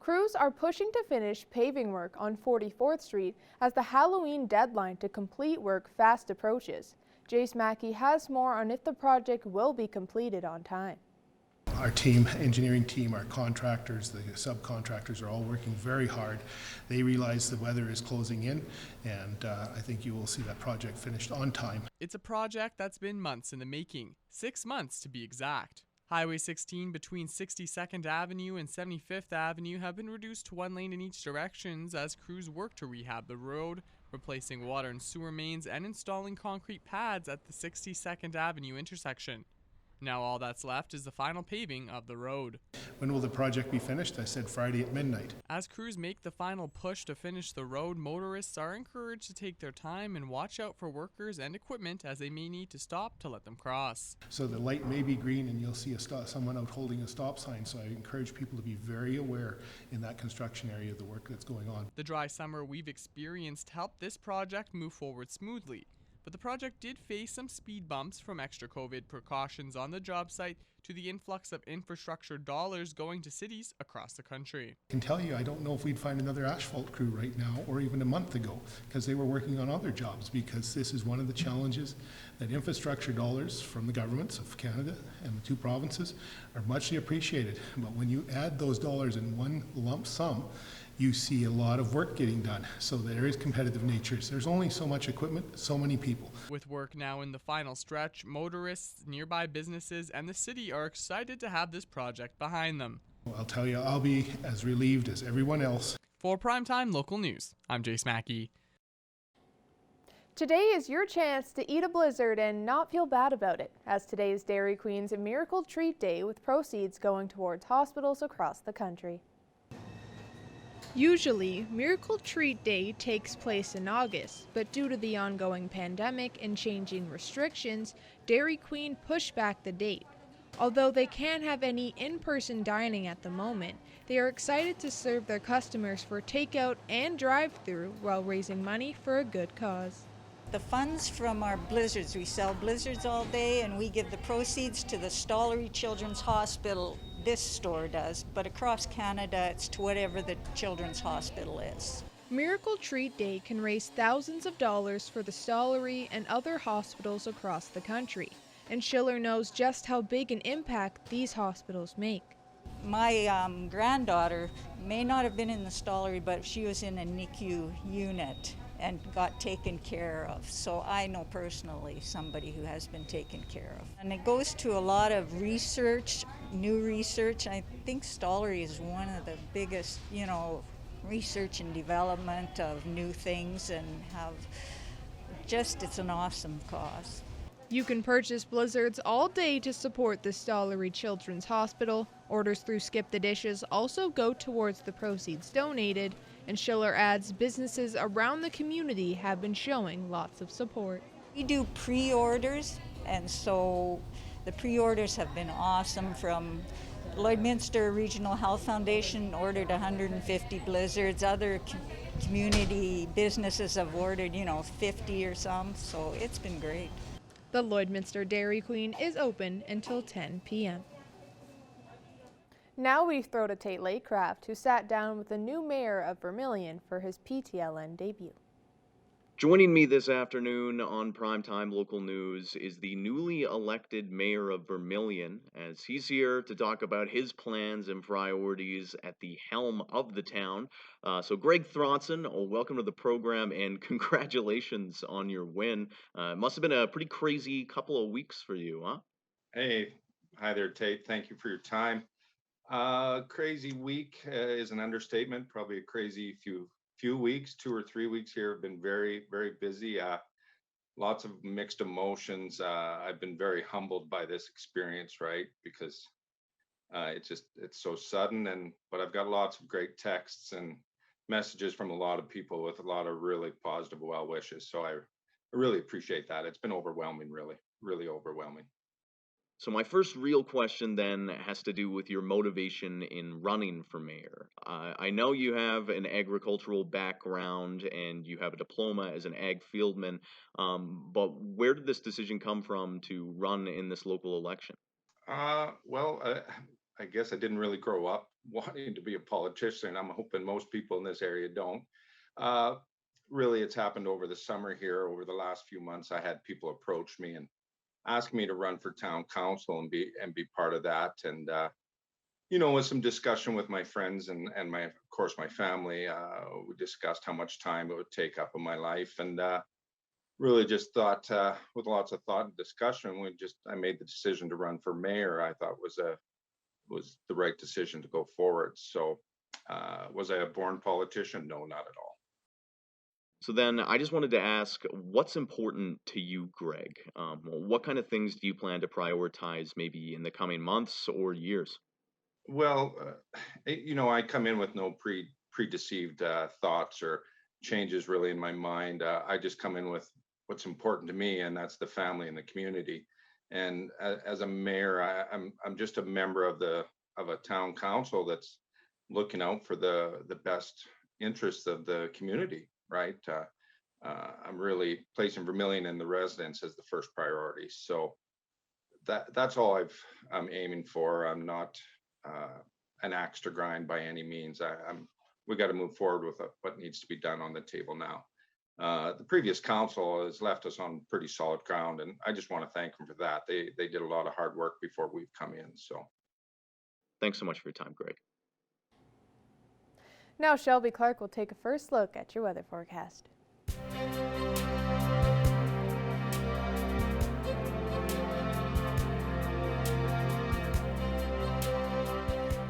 Crews are pushing to finish paving work on 44th Street as the Halloween deadline to complete work fast approaches. Jace Mackey has more on if the project will be completed on time. Our team, engineering team, our contractors, the subcontractors are all working very hard. They realize the weather is closing in, and I think you will see that project finished on time. It's a project that's been months in the making, 6 months to be exact. Highway 16 between 62nd Avenue and 75th Avenue have been reduced to one lane in each direction as crews work to rehab the road, replacing water and sewer mains, and installing concrete pads at the 62nd Avenue intersection. Now all that's left is the final paving of the road. When will the project be finished? I said Friday at midnight. As crews make the final push to finish the road, motorists are encouraged to take their time and watch out for workers and equipment as they may need to stop to let them cross. So the light may be green and you'll see someone out holding a stop sign, so I encourage people to be very aware in that construction area of the work that's going on. The dry summer we've experienced helped this project move forward smoothly. But the project did face some speed bumps, from extra COVID precautions on the job site to the influx of infrastructure dollars going to cities across the country. I can tell you, I don't know if we'd find another asphalt crew right now or even a month ago, because they were working on other jobs, because this is one of the challenges that infrastructure dollars from the governments of Canada and the two provinces are muchly appreciated. But when you add those dollars in one lump sum, you see a lot of work getting done. So there is competitive nature. There's only so much equipment, so many people. With work now in the final stretch, motorists, nearby businesses, and the city are excited to have this project behind them. Well, I'll tell you, I'll be as relieved as everyone else. For Primetime Local News, I'm Jace Mackey. Today is your chance to eat a blizzard and not feel bad about it, as today is Dairy Queen's Miracle Treat Day, with proceeds going towards hospitals across the country. Usually, Miracle Treat Day takes place in August, but due to the ongoing pandemic and changing restrictions, Dairy Queen pushed back the date. Although they can't have any in-person dining at the moment, they are excited to serve their customers for takeout and drive-through while raising money for a good cause. The funds from our blizzards, we sell blizzards all day, and we give the proceeds to the Stollery Children's Hospital. This store does, but across Canada it's to whatever the children's hospital is. Miracle Treat Day can raise thousands of dollars for the Stollery and other hospitals across the country, and Schiller knows just how big an impact these hospitals make. My granddaughter may not have been in the Stollery, but she was in a NICU unit and got taken care of. So I know personally somebody who has been taken care of. And it goes to a lot of research, new research. I think Stollery is one of the biggest, research and development of new things, and it's an awesome cause. You can purchase blizzards all day to support the Stollery Children's Hospital. Orders through Skip the Dishes also go towards the proceeds donated, and Schiller adds businesses around the community have been showing lots of support. We do pre-orders, and so the pre-orders have been awesome. From Lloydminster Regional Health Foundation ordered 150 blizzards. Other community businesses have ordered, 50 or some, so it's been great. The Lloydminster Dairy Queen is open until 10 p.m. Now we throw to Tate Lakecraft, who sat down with the new mayor of Vermillion for his PTLN debut. Joining me this afternoon on Primetime Local News is the newly elected mayor of Vermillion, as he's here to talk about his plans and priorities at the helm of the town. So Greg Thronson, welcome to the program, and congratulations on your win. It must have been a pretty crazy couple of weeks for you, huh? Hey, hi there, Tate. Thank you for your time. Crazy week is an understatement. Probably a crazy few weeks, 2 or 3 weeks here have been very, very busy. Lots of mixed emotions. I've been very humbled by this experience, right? Because it's so sudden, but I've got lots of great texts and messages from a lot of people with a lot of really positive well wishes. So I really appreciate that. It's been overwhelming, really, really overwhelming. So my first real question then has to do with your motivation in running for mayor. I know you have an agricultural background and you have a diploma as an ag fieldman, but where did this decision come from to run in this local election? I guess I didn't really grow up wanting to be a politician. I'm hoping most people in this area don't. Uh, Really, it's happened over the summer here. Over the last few months, I had people approach me and ask me to run for town council and be part of that. And with some discussion with my friends and my, of course, my family, we discussed how much time it would take up in my life, and really just thought, with lots of thought and discussion, I made the decision to run for mayor. I thought was the right decision to go forward. So, was I a born politician? No, not at all. So then I just wanted to ask, what's important to you, Greg? What kind of things do you plan to prioritize maybe in the coming months or years? Well, I come in with no predeceived thoughts or changes really in my mind. I just come in with what's important to me, and that's the family and the community. And as a mayor, I'm just a member of a town council that's looking out for the best interests of the community, right? I'm really placing Vermillion and the residents as the first priority. So that's all I'm aiming for. I'm not uh, an axe to grind by any means. We got to move forward with what needs to be done on the table now. The previous council has left us on pretty solid ground, and I just want to thank them for that. They did a lot of hard work before we've come in. So Thanks so much for your time, Greg. Now Shelby Clark will take a first look at your weather forecast.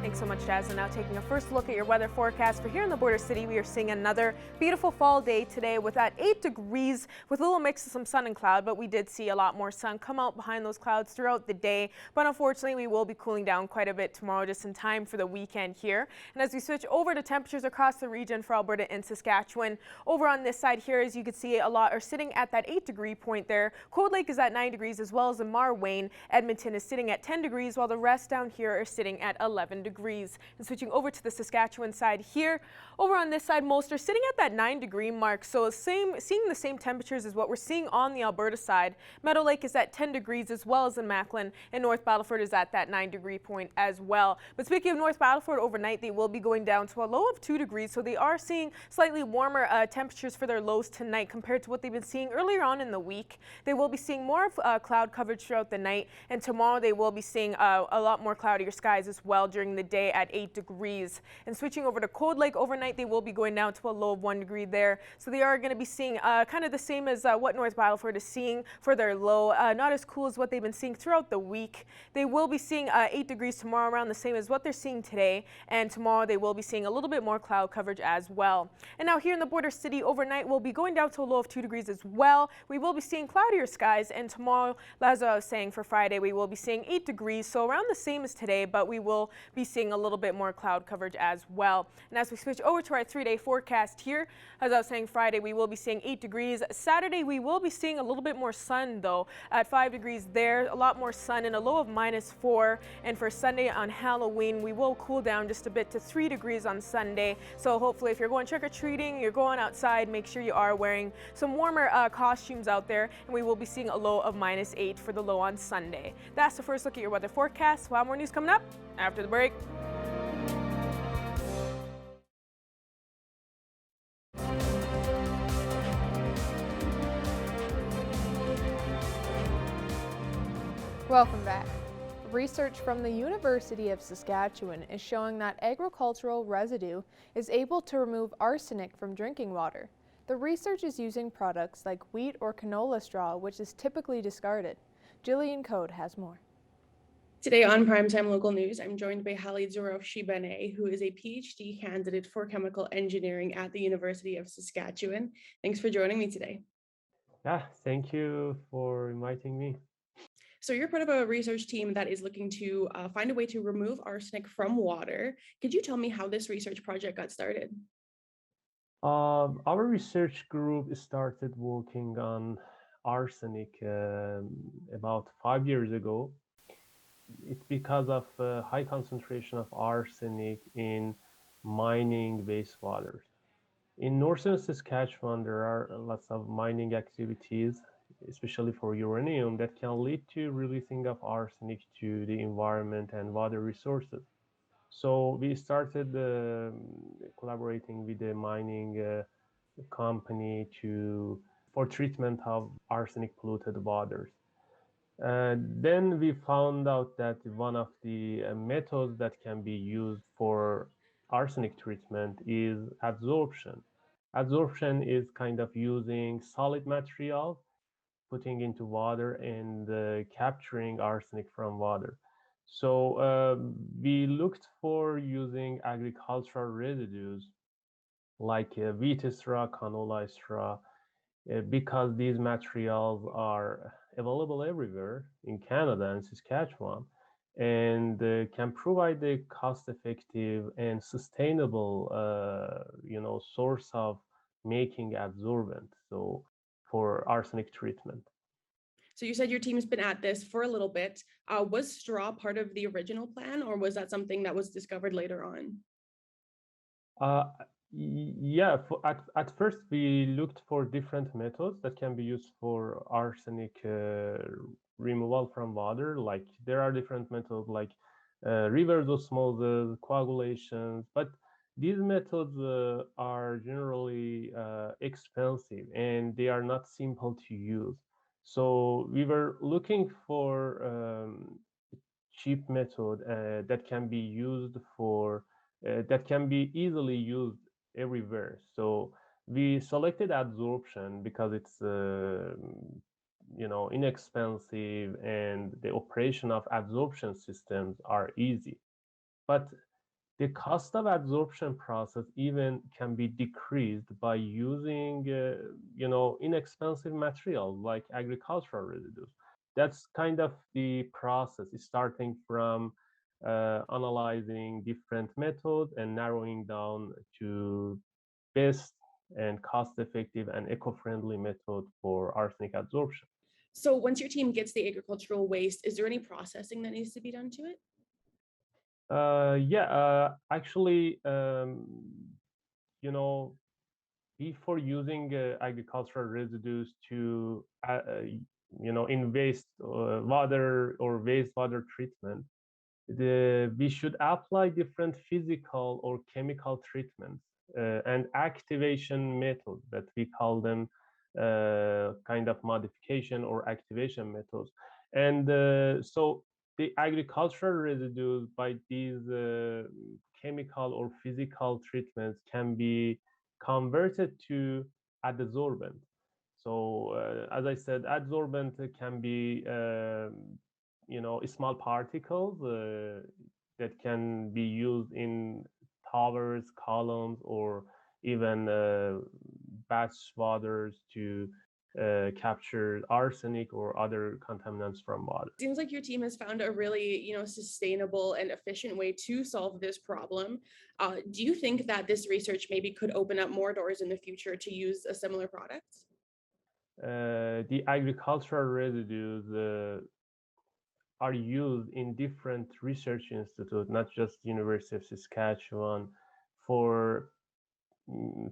Thanks so much, Jazz. And now taking a first look at your weather forecast for here in the border city, we are seeing another beautiful fall day today with that 8 degrees with a little mix of some sun and cloud, but we did see a lot more sun come out behind those clouds throughout the day. But unfortunately, we will be cooling down quite a bit tomorrow just in time for the weekend here. And as we switch over to temperatures across the region for Alberta and Saskatchewan, over on this side here, as you can see, a lot are sitting at that 8-degree point there. Cold Lake is at 9 degrees, as well as in Marwayne. Edmonton is sitting at 10 degrees, while the rest down here are sitting at 11 degrees. And switching over to the Saskatchewan side here, over on this side, most are sitting at that 9-degree mark, so seeing the same temperatures as what we're seeing on the Alberta side. Meadow Lake is at 10 degrees, as well as in Macklin, and North Battleford is at that 9-degree point as well. But speaking of North Battleford, overnight they will be going down to a low of 2 degrees, so they are seeing slightly warmer temperatures for their lows tonight compared to what they've been seeing earlier on in the week. They will be seeing more of cloud coverage throughout the night, and tomorrow they will be seeing a lot more cloudier skies as well during the day at 8 degrees. And switching over to Cold Lake, overnight they will be going down to a low of 1 degree there. So they are going to be seeing kind of the same as what North Battleford is seeing for their low. Not as cool as what they've been seeing throughout the week. They will be seeing 8 degrees tomorrow, around the same as what they're seeing today. And tomorrow they will be seeing a little bit more cloud coverage as well. And now here in the border city, overnight we'll be going down to a low of 2 degrees as well. We will be seeing cloudier skies, and tomorrow, as I was saying, for Friday we will be seeing 8 degrees, so around the same as today, but we will be seeing a little bit more cloud coverage as well. And as we switch over to our 3-day forecast here, as I was saying, Friday we will be seeing 8 degrees. Saturday we will be seeing a little bit more sun though, at 5 degrees there, a lot more sun and a low of -4. And for Sunday on Halloween, we will cool down just a bit to 3 degrees on Sunday. So hopefully if you're going trick-or-treating, you're going outside, make sure you are wearing some warmer costumes out there, and we will be seeing a low of -8 for the low on Sunday. That's the first look at your weather forecast. We'll have more news coming up after the break. Welcome back. Research from the University of Saskatchewan is showing that agricultural residue is able to remove arsenic from drinking water. The research is using products like wheat or canola straw, which is typically discarded. Jillian Code has more. Today on Primetime Local News, I'm joined by Halid Zorov-Shibane, who is a PhD candidate for chemical engineering at the University of Saskatchewan. Thanks for joining me today. Yeah, thank you for inviting me. So you're part of a research team that is looking to find a way to remove arsenic from water. Could you tell me how this research project got started? Our research group started working on arsenic about 5 years ago. It's because of high concentration of arsenic in mining wastewater. In northern Saskatchewan, there are lots of mining activities, especially for uranium, that can lead to releasing of arsenic to the environment and water resources. So we started collaborating with a mining company for treatment of arsenic polluted waters. Then we found out that one of the methods that can be used for arsenic treatment is adsorption. Adsorption is kind of using solid material, putting into water and capturing arsenic from water. So we looked for using agricultural residues like wheat straw, canola straw, because these materials are available everywhere in Canada and Saskatchewan, and can provide a cost-effective and sustainable, source of making adsorbent. So for arsenic treatment. So you said your team's been at this for a little bit. Was straw part of the original plan, or was that something that was discovered later on? Yeah, at first we looked for different methods that can be used for arsenic removal from water. Like there are different methods like reverse osmosis, coagulations, but these methods are generally expensive and they are not simple to use. So we were looking for cheap method that can be used that can be easily used everywhere. So we selected adsorption because it's inexpensive and the operation of adsorption systems are easy. But the cost of adsorption process even can be decreased by using inexpensive materials like agricultural residues. That's kind of the process, starting from analyzing different methods and narrowing down to best and cost-effective and eco-friendly method for arsenic adsorption. So once your team gets the agricultural waste, is there any processing that needs to be done to it? Actually, before using agricultural residues to, in waste water or wastewater treatment, we should apply different physical or chemical treatments and activation methods that we call them kind of modification or activation methods. And so the agricultural residues by these chemical or physical treatments can be converted to adsorbent. So as I said, adsorbent can be small particles that can be used in towers, columns, or even batch waters to capture arsenic or other contaminants from water. Seems like your team has found a really, sustainable and efficient way to solve this problem. Do you think that this research maybe could open up more doors in the future to use a similar product? The agricultural residues are used in different research institutes, not just University of Saskatchewan, for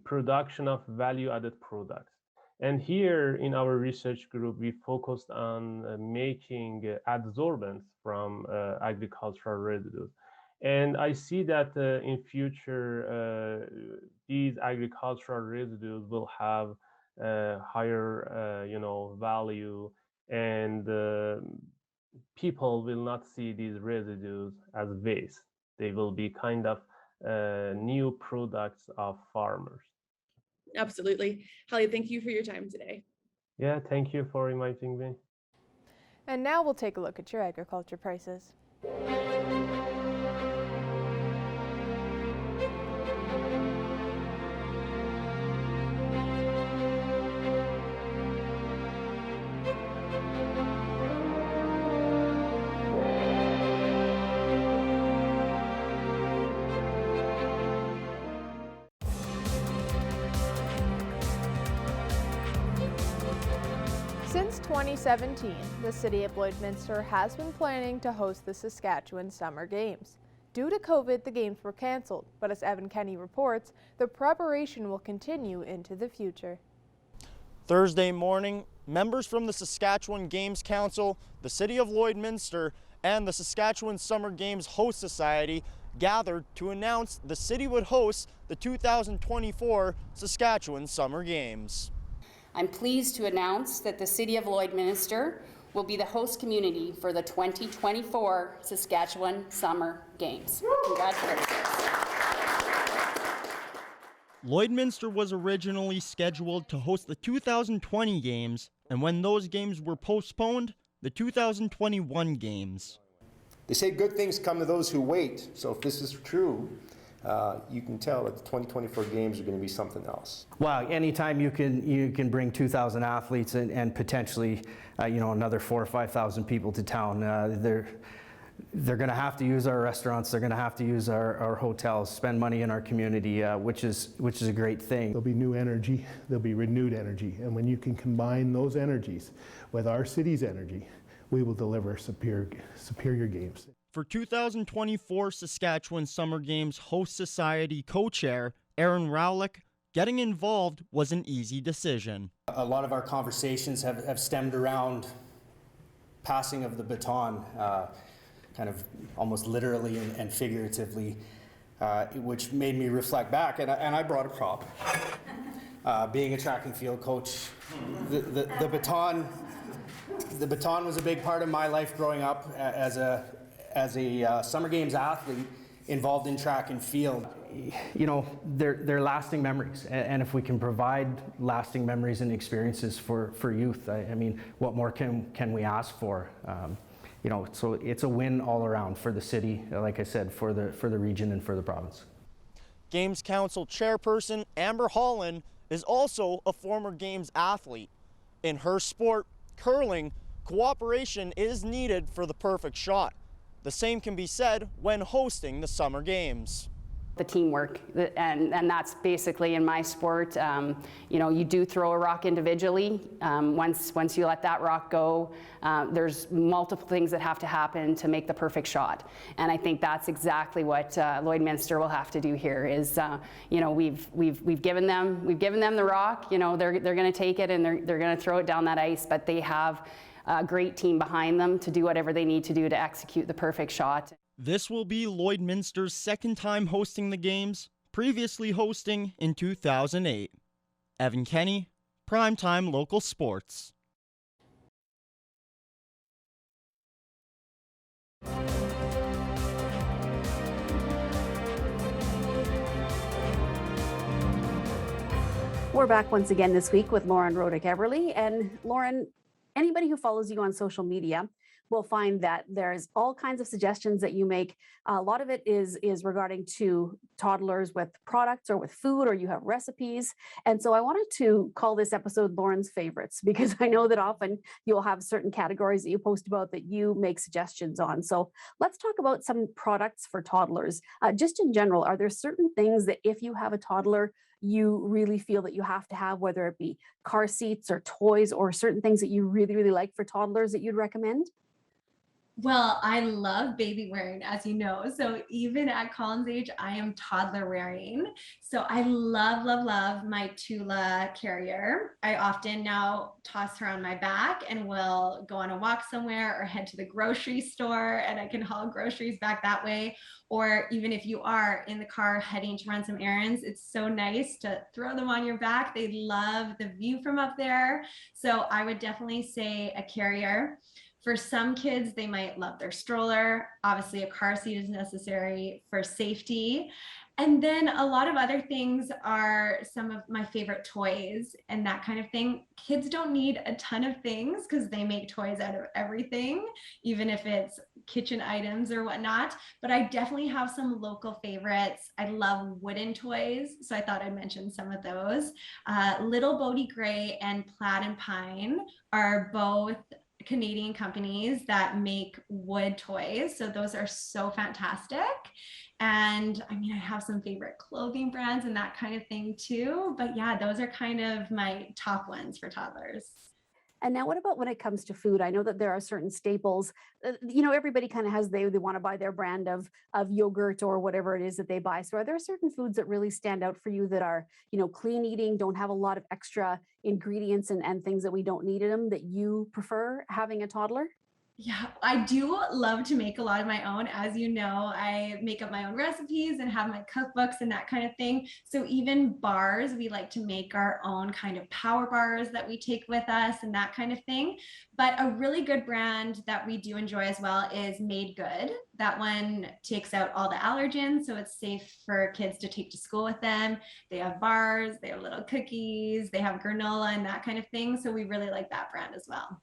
production of value-added products. And here in our research group, we focused on making adsorbents from agricultural residues. And I see that in future, these agricultural residues will have higher, value, and people will not see these residues as waste. They will be kind of new products of farmers. Absolutely. Hallie, thank you for your time today. Yeah, thank you for inviting me. And now we'll take a look at your agriculture prices. Since 2017, the city of Lloydminster has been planning to host the Saskatchewan Summer Games. Due to COVID, the games were cancelled, but as Evan Kenny reports, the preparation will continue into the future. Thursday morning, members from the Saskatchewan Games Council, the city of Lloydminster, and the Saskatchewan Summer Games Host Society gathered to announce the city would host the 2024 Saskatchewan Summer Games. I'm pleased to announce that the City of Lloydminster will be the host community for the 2024 Saskatchewan Summer Games. Congratulations. Lloydminster was originally scheduled to host the 2020 games, and when those games were postponed, the 2021 games. They say good things come to those who wait, so if this is true, you can tell that the 2024 games are going to be something else. Well, anytime you can bring 2,000 athletes and potentially another 4,000 or 5,000 people to town, they're going to have to use our restaurants. They're going to have to use our hotels, spend money in our community, which is a great thing. There'll be new energy. There'll be renewed energy, and when you can combine those energies with our city's energy, we will deliver superior games. For 2024 Saskatchewan Summer Games Host Society co-chair Aaron Rowlick, getting involved was an easy decision. A lot of our conversations have stemmed around passing of the baton, kind of almost literally and figuratively, which made me reflect back, and I brought a prop. Being a track and field coach, the baton was a big part of my life growing up as a Summer Games athlete involved in track and field. They're lasting memories, and if we can provide lasting memories and experiences for youth, I mean, what more can we ask for? So it's a win all around for the city, like I said, for the region and for the province. Games Council chairperson Amber Holland is also a former Games athlete. In her sport, curling, cooperation is needed for the perfect shot. The same can be said when hosting the Summer Games. The teamwork, and that's basically in my sport. You do throw a rock individually. Once you let that rock go, there's multiple things that have to happen to make the perfect shot. And I think that's exactly what Lloydminster will have to do here. Is we've given them the rock. They're going to take it and they're going to throw it down that ice. But they have a great team behind them to do whatever they need to do to execute the perfect shot. This will be Lloydminster's second time hosting the games, previously hosting in 2008. Evan Kenny, Primetime Local Sports. We're back once again this week with Lauren Rodick-Everly. And Lauren, anybody who follows you on social media will find that there's all kinds of suggestions that you make. A lot of it is regarding to toddlers with products or with food, or you have recipes. And so I wanted to call this episode Lauren's Favorites, because I know that often you'll have certain categories that you post about that you make suggestions on. So let's talk about some products for toddlers. Just in general, are there certain things that if you have a toddler, you really feel that you have to have, whether it be car seats or toys, or certain things that you really, really like for toddlers that you'd recommend? Well, I love baby wearing, as you know. So even at Colin's age, I am toddler wearing. So I love, love, love my Tula carrier. I often now toss her on my back and will go on a walk somewhere or head to the grocery store, and I can haul groceries back that way. Or even if you are in the car heading to run some errands, it's so nice to throw them on your back. They love the view from up there. So I would definitely say a carrier. For some kids, they might love their stroller. Obviously, a car seat is necessary for safety. And then a lot of other things are some of my favorite toys and that kind of thing. Kids don't need a ton of things because they make toys out of everything, even if it's kitchen items or whatnot. But I definitely have some local favorites. I love wooden toys, so I thought I'd mention some of those. Little Bodie Gray and Plaid and Pine are both Canadian companies that make wood toys. So those are so fantastic. And I mean, I have some favorite clothing brands and that kind of thing too. But yeah, those are kind of my top ones for toddlers. And now what about when it comes to food? I know that there are certain staples, everybody kind of has, they want to buy their brand of yogurt or whatever it is that they buy. So are there certain foods that really stand out for you that are, clean eating, don't have a lot of extra ingredients and things that we don't need in them that you prefer having a toddler? Yeah, I do love to make a lot of my own. As you know, I make up my own recipes and have my cookbooks and that kind of thing. So even bars, we like to make our own kind of power bars that we take with us and that kind of thing. But a really good brand that we do enjoy as well is Made Good. That one takes out all the allergens, so it's safe for kids to take to school with them. They have bars, they have little cookies, they have granola and that kind of thing. So we really like that brand as well.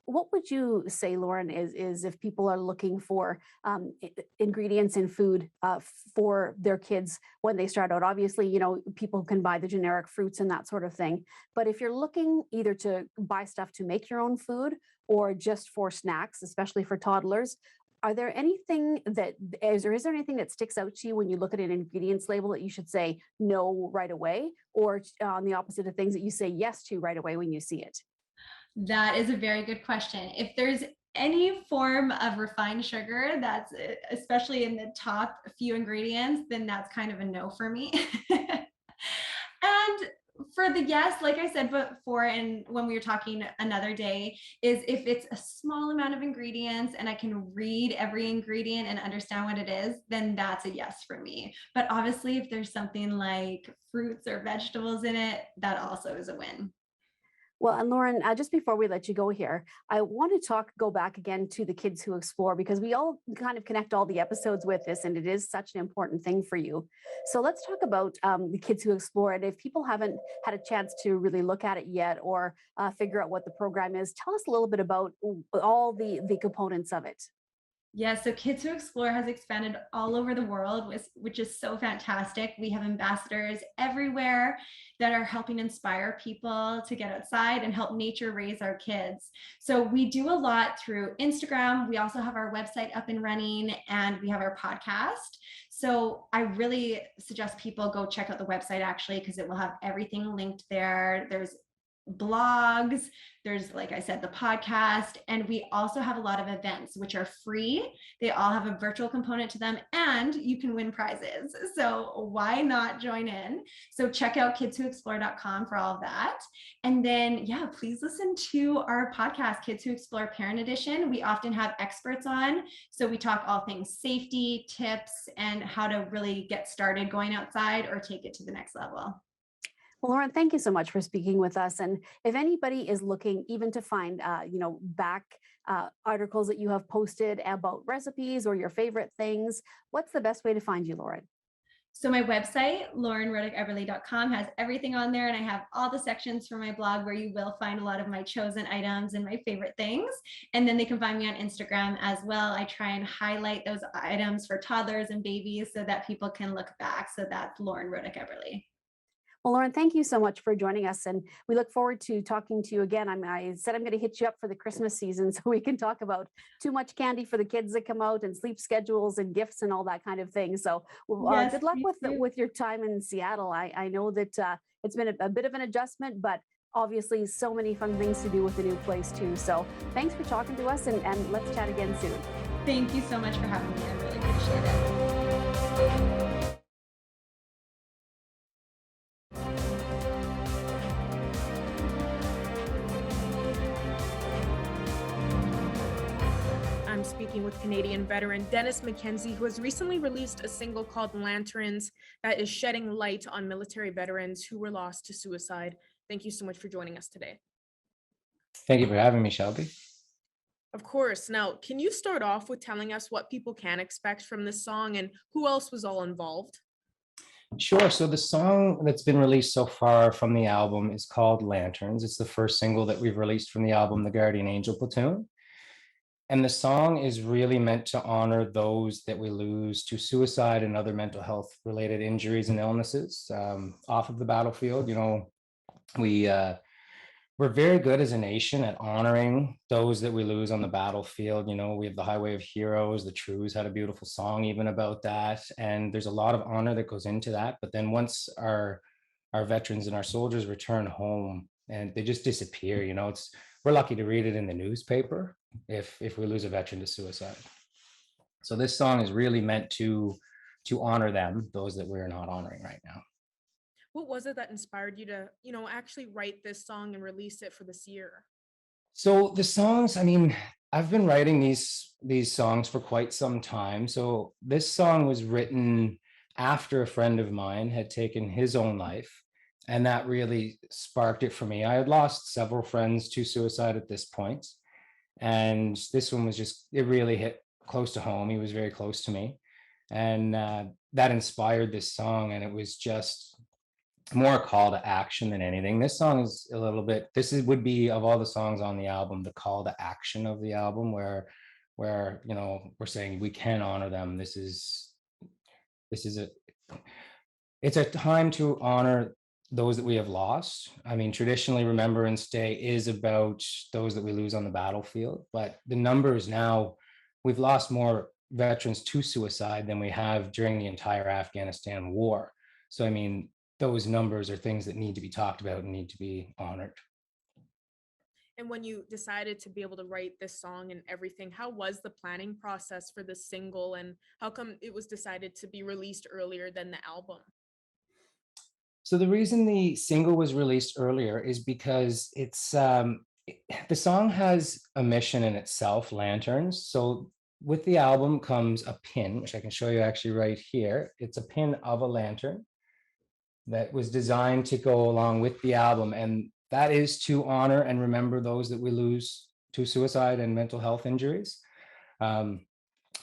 What would you say, Lauren, is if people are looking for ingredients in food for their kids when they start out? Obviously, you know, people can buy the generic fruits and that sort of thing. But if you're looking either to buy stuff to make your own food or just for snacks, especially for toddlers, are there anything that is there anything that sticks out to you when you look at an ingredients label that you should say no right away, or on the opposite of things that you say yes to right away when you see it? That is a very good question. If there's any form of refined sugar that's especially in the top few ingredients, then that's kind of a no for me. And for the yes, like I said before, and when we were talking another day, is if it's a small amount of ingredients and I can read every ingredient and understand what it is, then that's a yes for me. But obviously, if there's something like fruits or vegetables in it, that also is a win. Well, and Lauren, just before we let you go here, I want to go back again to the Kids Who Explore, because we all kind of connect all the episodes with this, and it is such an important thing for you. So let's talk about the Kids Who Explore. And if people haven't had a chance to really look at it yet or figure out what the program is, tell us a little bit about all the components of it. Yeah, so Kids Who Explore has expanded all over the world, which is so fantastic. We have ambassadors everywhere that are helping inspire people to get outside and help nature raise our kids. So we do a lot through Instagram. We also have our website up and running, and we have our podcast. So I really suggest people go check out the website actually, because it will have everything linked there. There's blogs, there's, like I said, the podcast, and we also have a lot of events which are free. They all have a virtual component to them, and you can win prizes. So why not join in? So check out kidswhoexplore.com for all of that. And then, yeah, please listen to our podcast, Kids Who Explore Parent Edition. We often have experts on. So we talk all things safety, tips, and how to really get started going outside or take it to the next level. Well, Lauren, thank you so much for speaking with us. And if anybody is looking even to find, back articles that you have posted about recipes or your favorite things, what's the best way to find you, Lauren? So my website, laurenrodickeverly.com, has everything on there, and I have all the sections for my blog where you will find a lot of my chosen items and my favorite things. And then they can find me on Instagram as well. I try and highlight those items for toddlers and babies so that people can look back. So that's Lauren Rodick Everly. Well, Lauren, thank you so much for joining us, and we look forward to talking to you again. I said I'm going to hit you up for the Christmas season so we can talk about too much candy for the kids that come out and sleep schedules and gifts and all that kind of thing. So Yes, good luck please do. with your time in Seattle. I know that it's been a bit of an adjustment, but obviously so many fun things to do with the new place too. So thanks for talking to us, and let's chat again soon. Thank you so much for having me. I really appreciate it. I'm speaking with Canadian veteran Dennis McKenzie, who has recently released a single called Lanterns that is shedding light on military veterans who were lost to suicide. Thank you so much for joining us today. Thank you for having me, Shelby. Of course. Now, can you start off with telling us what people can expect from this song and who else was all involved? Sure. So the song that's been released so far from the album is called Lanterns. It's the first single that we've released from the album, The Guardian Angel Platoon. And the song is really meant to honor those that we lose to suicide and other mental health related injuries and illnesses off of the battlefield. You know, we're very good as a nation at honoring those that we lose on the battlefield. You know, we have the Highway of Heroes. The Trues had a beautiful song even about that. And there's a lot of honor that goes into that. But then once our veterans and our soldiers return home and they just disappear, you know, we're lucky to read it in the newspaper if we lose a veteran to suicide. So this song is really meant to honor them, those that we're not honoring right now. What was it that inspired you to, actually write this song and release it for this year? So the songs, I mean, I've been writing these songs for quite some time. So this song was written after a friend of mine had taken his own life, and that really sparked it for me. I had lost several friends to suicide at this point, and this one was just, it really hit close to home. He was very close to me, and that inspired this song, and it was just more a call to action than anything. This song is a little bit, would be, of all the songs on the album, the call to action of the album, where you know, we're saying we can honor them. This is a, it's a time to honor those that we have lost. I mean, traditionally, Remembrance Day is about those that we lose on the battlefield, but the numbers now, we've lost more veterans to suicide than we have during the entire Afghanistan war. So, I mean, those numbers are things that need to be talked about and need to be honored. And when you decided to be able to write this song and everything, how was the planning process for the single, and how come it was decided to be released earlier than the album? So the reason the single was released earlier is because the song has a mission in itself, lanterns. So with the album comes a pin, which I can show you actually right here. It's a pin of a lantern that was designed to go along with the album. And that is to honor and remember those that we lose to suicide and mental health injuries.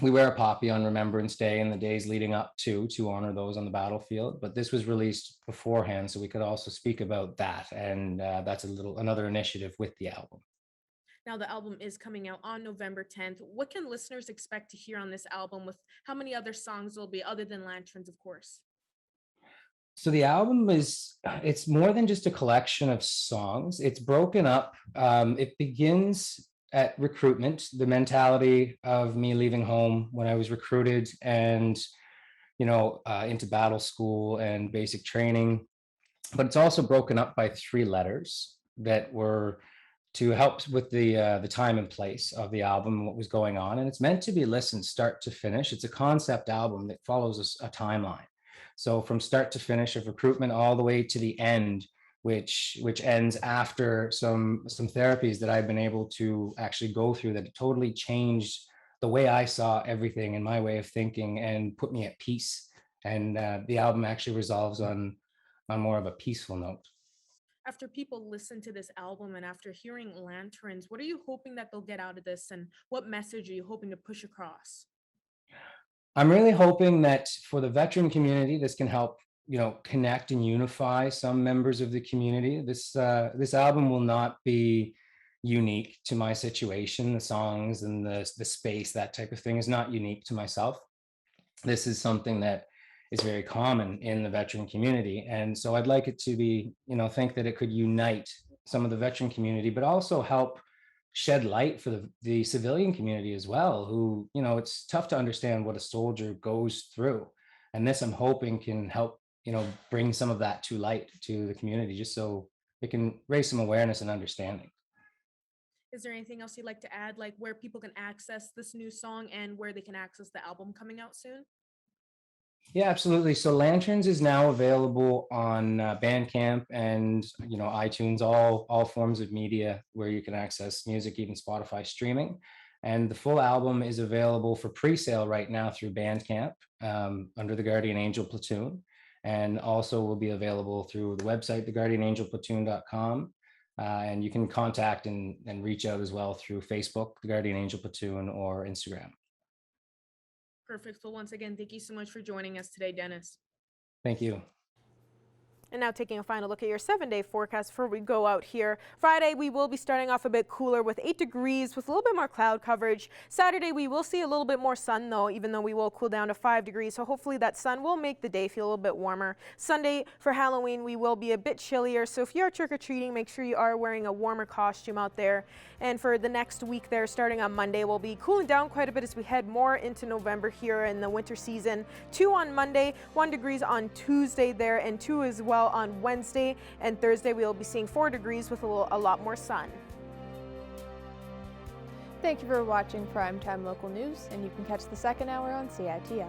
We wear a poppy on Remembrance Day and the days leading up to honor those on the battlefield. But this was released beforehand, so we could also speak about that. And that's another initiative with the album. Now the album is coming out on November 10th. What can listeners expect to hear on this album, with how many other songs will be other than Lanterns, of course? So the album it's more than just a collection of songs. It's broken up. It begins at recruitment, the mentality of me leaving home when I was recruited and, you know, into battle school and basic training. But it's also broken up by 3 letters that were to help with the time and place of the album and what was going on. And it's meant to be listened start to finish. It's a concept album that follows a timeline. So from start to finish of recruitment all the way to the end, which ends after some therapies that I've been able to actually go through that totally changed the way I saw everything and my way of thinking and put me at peace. And the album actually resolves on more of a peaceful note. After people listen to this album and after hearing Lanterns, what are you hoping that they'll get out of this, and what message are you hoping to push across? I'm really hoping that for the veteran community, this can help, you know, connect and unify some members of the community. This album will not be unique to my situation. The songs and the space, that type of thing, is not unique to myself. This is something that is very common in the veteran community. And so I'd like it to be, you know, think that it could unite some of the veteran community, but also help shed light for the civilian community as well, who, you know, it's tough to understand what a soldier goes through. And this, I'm hoping, can help, you know, bring some of that to light to the community, just so it can raise some awareness and understanding. Is there anything else you'd like to add, like where people can access this new song and where they can access the album coming out soon? Yeah, absolutely. So Lanterns is now available on Bandcamp and, you know, iTunes, all forms of media where you can access music, even Spotify streaming. And the full album is available for pre-sale right now through Bandcamp under the Guardian Angel Platoon, and also will be available through the website, theguardianangelplatoon.com. And you can contact and reach out as well through Facebook, the Guardian Angel Platoon, or Instagram. Perfect. Well, once again, thank you so much for joining us today, Dennis. Thank you. And now taking a final look at your 7-day forecast before we go out here. Friday, we will be starting off a bit cooler with 8 degrees with a little bit more cloud coverage. Saturday, we will see a little bit more sun though, even though we will cool down to 5 degrees. So hopefully that sun will make the day feel a little bit warmer. Sunday for Halloween, we will be a bit chillier. So if you're trick-or-treating, make sure you are wearing a warmer costume out there. And for the next week there, starting on Monday, we'll be cooling down quite a bit as we head more into November here in the winter season. 2 on Monday, 1 degrees on Tuesday there, and 2 as well on Wednesday. And Thursday, we'll be seeing 4 degrees with a lot more sun. Thank you for watching Primetime Local News, and you can catch the second hour on CITL.